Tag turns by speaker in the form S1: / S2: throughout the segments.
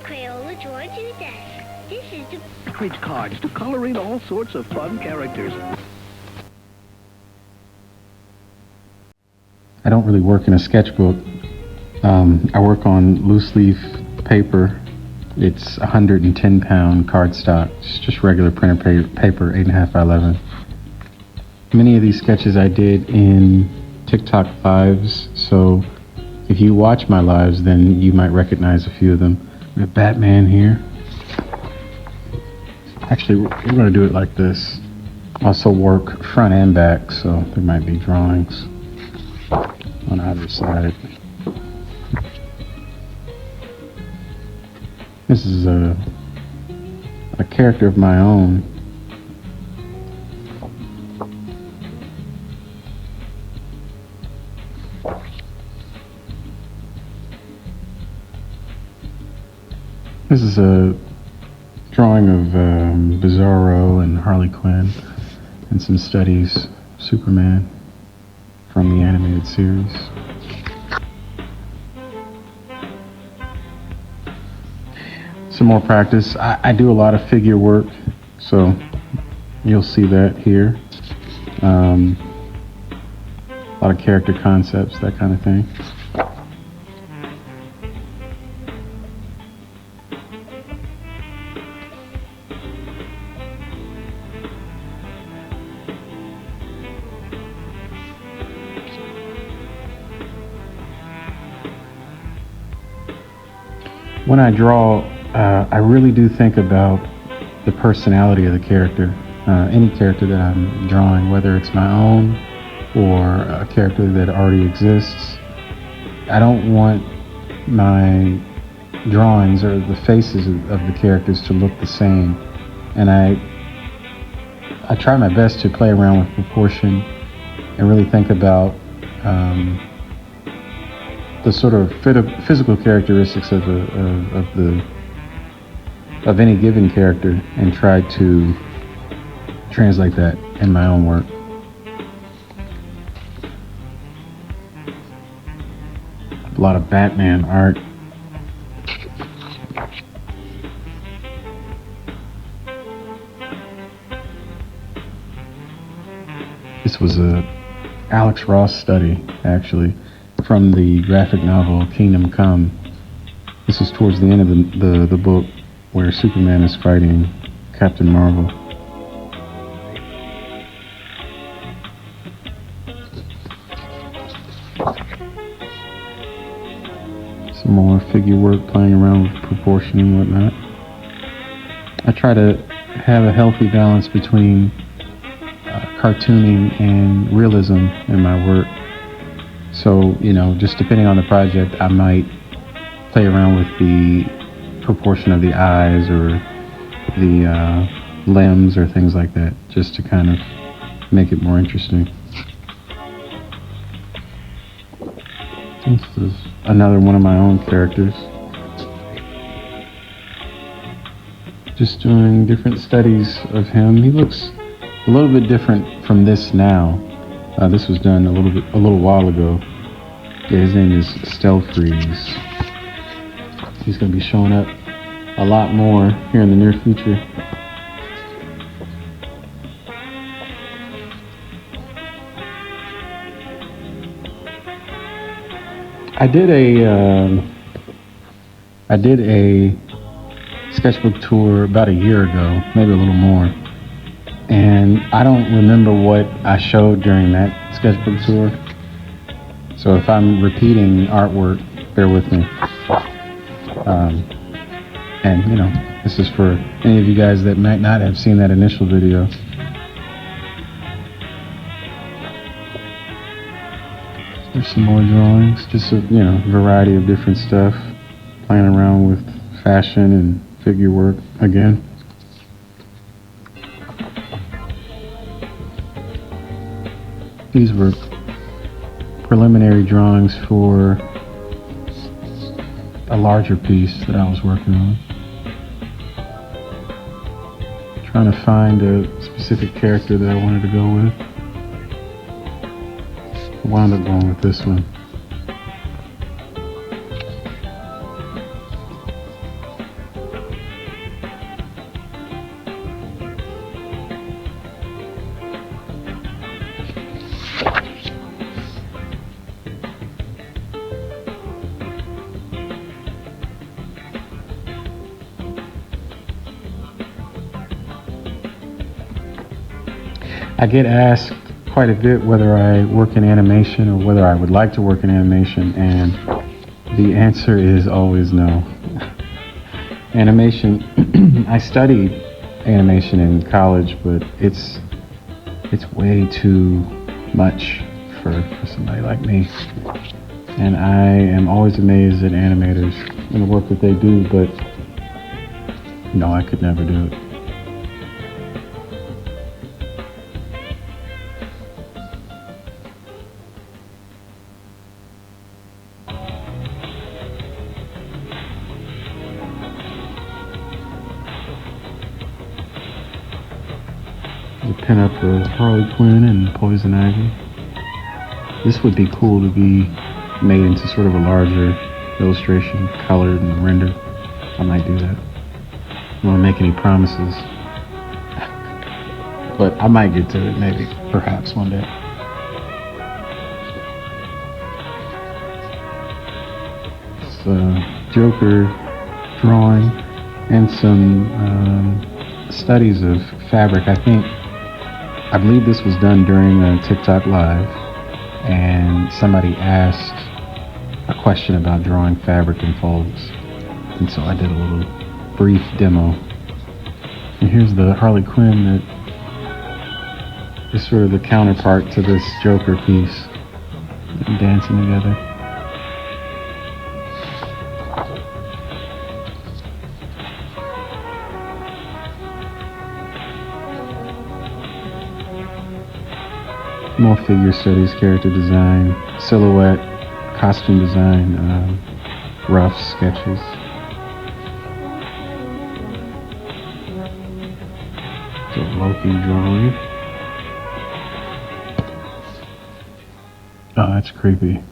S1: Crayola drawer to desk. This is the...
S2: Creates cards to color in all sorts of fun characters.
S3: I don't really work in a sketchbook. I work on loose leaf paper. It's 110-pound cardstock. It's just regular printer paper, 8.5 by 11. Many of these sketches I did in TikTok lives, so if you watch my lives, then you might recognize a few of them. We have Batman here. Actually, we're going to do it like this. Also work front and back, so there might be drawings on either side. This is a character of my own. This is a drawing of Bizarro and Harley Quinn and some studies, Superman from the animated series. Some more practice. I do a lot of figure work, so you'll see that here. A lot of character concepts, that kind of thing. When I draw, I really do think about the personality of the character. Any character that I'm drawing, whether it's my own or a character that already exists. I don't want my drawings or the faces of the characters to look the same. And I try my best to play around with proportion and really think about the sort of physical characteristics of any given character and try to translate that in my own work. A lot of Batman art. This was a Alex Ross study, actually, from the graphic novel Kingdom Come. This is towards the end of the book where Superman is fighting Captain Marvel. Some more figure work, playing around with proportion and whatnot. I try to have a healthy balance between cartooning and realism in my work. So, just depending on the project, I might play around with the proportion of the eyes or the limbs or things like that, just to kind of make it more interesting. This is another one of my own characters. Just doing different studies of him. He looks a little bit different from this now. This was done a little while ago. Yeah, his name is Freeze. He's going to be showing up a lot more here in the near future. I did a sketchbook tour about a year ago, maybe a little more, and I don't remember what I showed during that sketchbook tour. So if I'm repeating artwork, bear with me. And this is for any of you guys that might not have seen that initial video. There's some more drawings, just a variety of different stuff, playing around with fashion and figure work again. These were preliminary drawings for a larger piece that I was working on. Trying to find a specific character that I wanted to go with. I wound up going with this one. I get asked quite a bit whether I work in animation or whether I would like to work in animation, and the answer is always no. Animation, I studied animation in college, but it's way too much for somebody like me. And I am always amazed at animators and the work that they do, but no, I could never do it. The pinup of Harley Quinn and Poison Ivy. This would be cool to be made into sort of a larger illustration, colored and rendered. I might do that. I don't want to make any promises, but I might get to it, maybe, perhaps one day. It's a Joker drawing and some studies of fabric. I believe this was done during a TikTok live, and somebody asked a question about drawing fabric in folds, and so I did a little brief demo. And here's the Harley Quinn that is sort of the counterpart to this Joker piece, dancing together. More figure studies, character design, silhouette, costume design, rough sketches. So Loki drawing. Oh, that's creepy.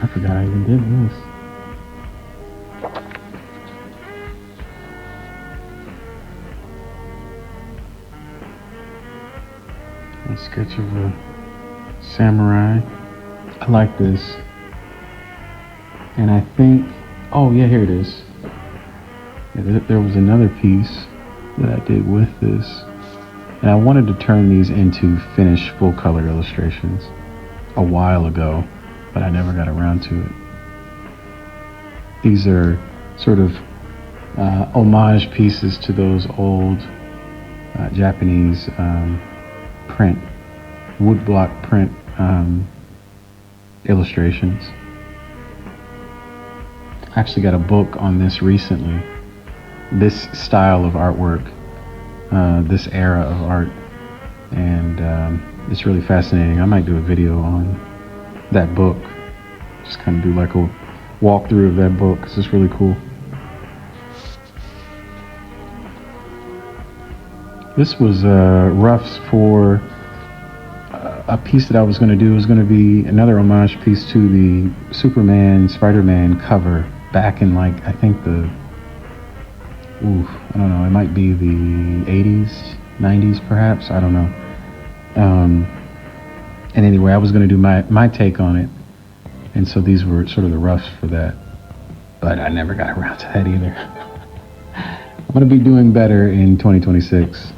S3: I forgot I even did this. A sketch of a samurai. I like this. And I think, oh yeah, here it is. Yeah, there was another piece that I did with this. And I wanted to turn these into finished full color illustrations a while ago, but I never got around to it. These are sort of homage pieces to those old Japanese print, woodblock print illustrations. I actually got a book on this recently, this style of artwork, this era of art, and it's really fascinating. I might do a video on that book, just kind of do like a walkthrough of that book, because it's really cool. This was roughs for a piece that I was going to do. It was going to be another homage piece to the Superman, Spider-Man cover back in, like, I think I don't know, it might be the 80s, 90s perhaps, I don't know. And anyway, I was going to do my take on it, and so these were sort of the roughs for that, but I never got around to that either. I'm going to be doing better in 2026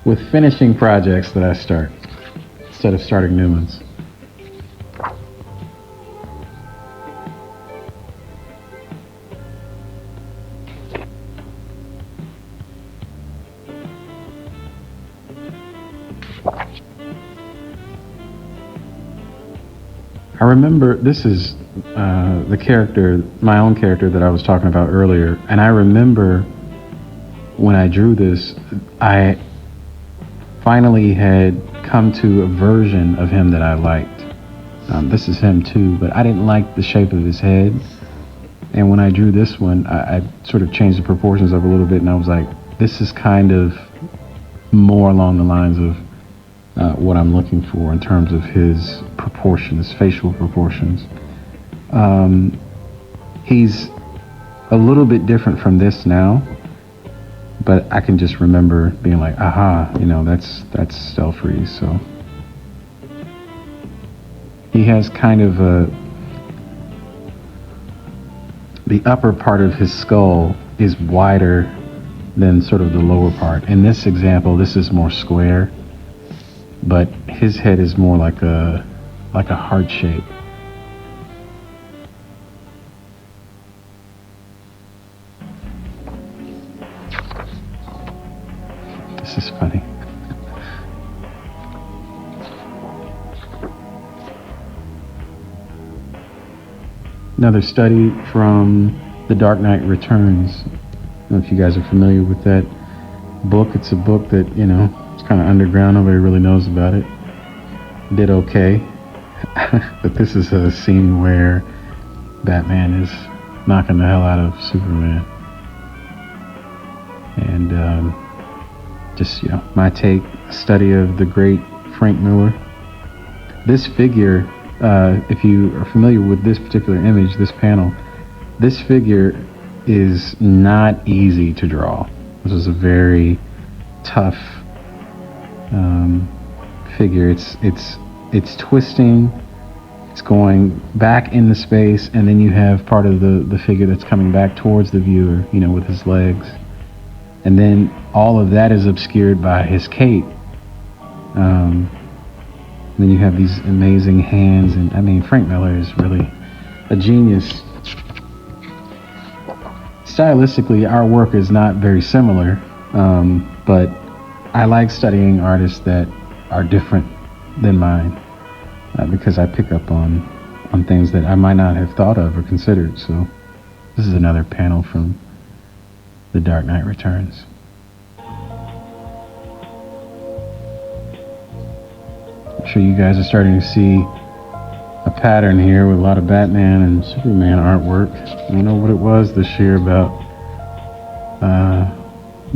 S3: with finishing projects that I start instead of starting new ones. I remember, this is the character, my own character that I was talking about earlier, and I remember when I drew this, I finally had come to a version of him that I liked. This is him too, but I didn't like the shape of his head, and when I drew this one, I sort of changed the proportions up a little bit, and I was like, this is kind of more along the lines of what I'm looking for in terms of his proportions, facial proportions. He's a little bit different from this now, but I can just remember being like, aha, you know, that's Stelfreeze. So he has kind of the upper part of his skull is wider than sort of the lower part. In this example, this is more square, but his head is more like a heart shape. This is funny. Another study from The Dark Knight Returns. I don't know if you guys are familiar with that book. It's a book that, it's kind of underground. Nobody really knows about it. Did okay. But this is a scene where Batman is knocking the hell out of Superman. And just, my take, a study of the great Frank Miller. This figure, if you are familiar with this particular image, this panel, this figure is not easy to draw. This is a very tough figure. It's twisting, it's going back in the space, and then you have part of the figure that's coming back towards the viewer, with his legs. And then all of that is obscured by his cape. Then you have these amazing hands, and Frank Miller is really a genius. Stylistically, our work is not very similar, but I like studying artists that are different than mine, because I pick up on things that I might not have thought of or considered. So this is another panel from The Dark Knight Returns. I'm sure you guys are starting to see a pattern here with a lot of Batman and Superman artwork. I don't know what it was this year about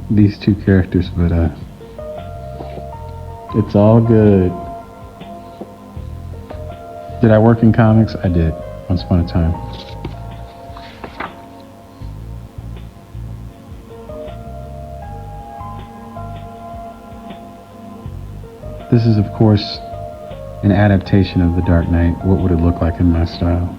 S3: these two characters, but it's all good. Did I work in comics? I did, once upon a time. This is, of course, an adaptation of The Dark Knight. What would it look like in my style?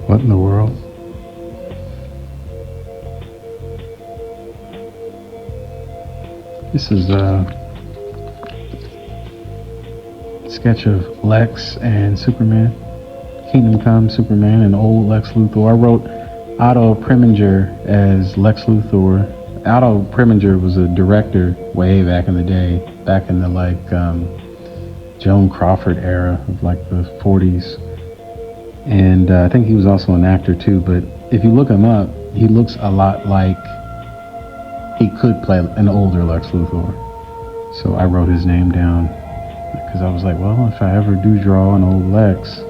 S3: What in the world? This is a sketch of Lex and Superman, Kingdom Come Superman, and old Lex Luthor. I wrote Otto Preminger as Lex Luthor. Otto Preminger was a director way back in the day, back in the Joan Crawford era of the 40s. And I think he was also an actor too, but if you look him up, he looks a lot like he could play an older Lex Luthor. So I wrote his name down because I was like, well, if I ever do draw an old Lex,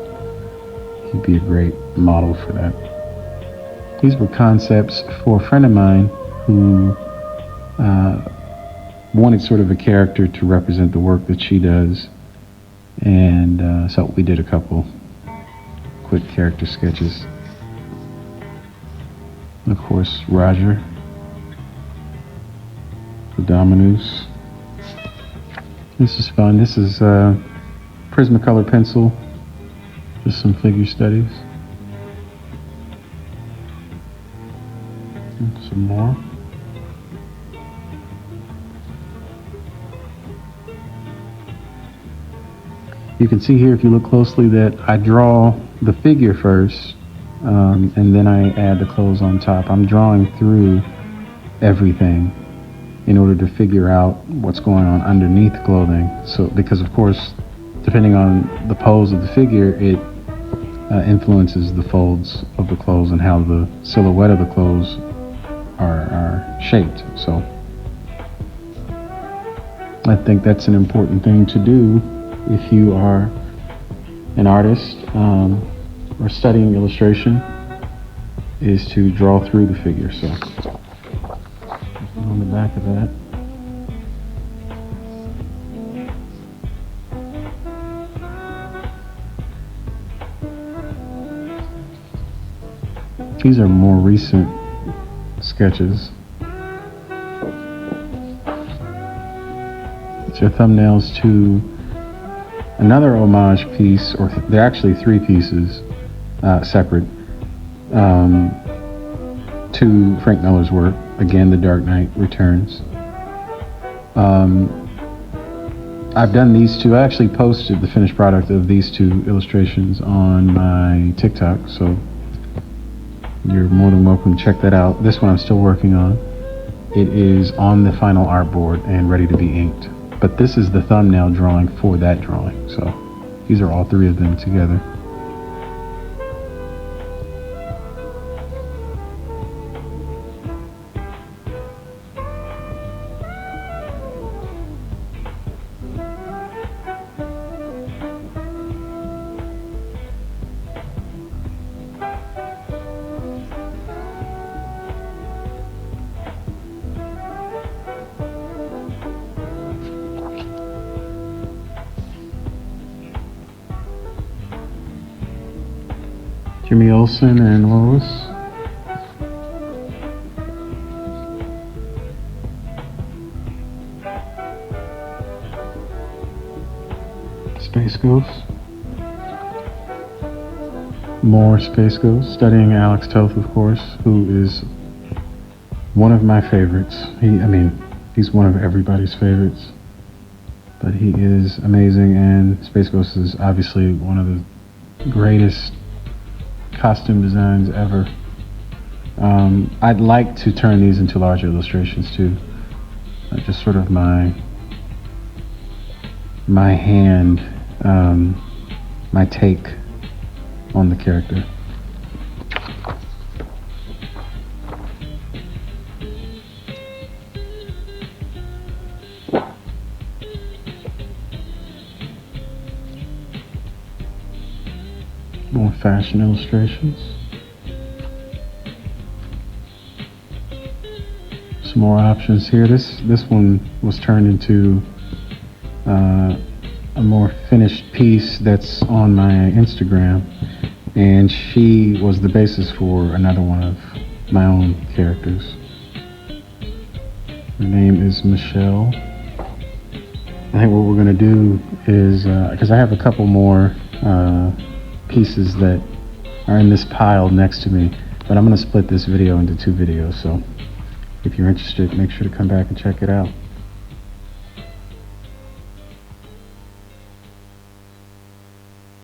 S3: he'd be a great model for that. These were concepts for a friend of mine who wanted sort of a character to represent the work that she does. And so we did a couple quick character sketches. And of course, Roger, the Dominus. This is fun. This is Prismacolor pencil, just some figure studies. And some more. You can see here, if you look closely, that I draw the figure first, and then I add the clothes on top. I'm drawing through everything in order to figure out what's going on underneath clothing. So, because of course, depending on the pose of the figure, it influences the folds of the clothes and how the silhouette of the clothes are shaped. So, I think that's an important thing to do if you are an artist or studying illustration, is to draw through the figure. So on the back of that, These are more recent sketches. It's your thumbnails to another homage piece, or they're actually 3 pieces, separate, to Frank Miller's work. Again, The Dark Knight Returns. I've done these 2. I actually posted the finished product of these 2 illustrations on my TikTok, so you're more than welcome to check that out. This one I'm still working on. It is on the final artboard and ready to be inked. But this is the thumbnail drawing for that drawing, so these are all 3 of them together. Jimmy Olsen and Lois. Space Ghost. More Space Ghost. Studying Alex Toth, of course, who is one of my favorites. He's one of everybody's favorites. But he is amazing, and Space Ghost is obviously one of the greatest costume designs ever. I'd like to turn these into larger illustrations too. Just sort of my hand, my take on the character. More fashion illustrations. Some more options here. This one was turned into a more finished piece that's on my Instagram, and she was the basis for another one of my own characters. Her name is Michelle. I think what we're going to do is, because I have a couple more pieces that are in this pile next to me, but I'm going to split this video into 2 videos, so if you're interested, make sure to come back and check it out.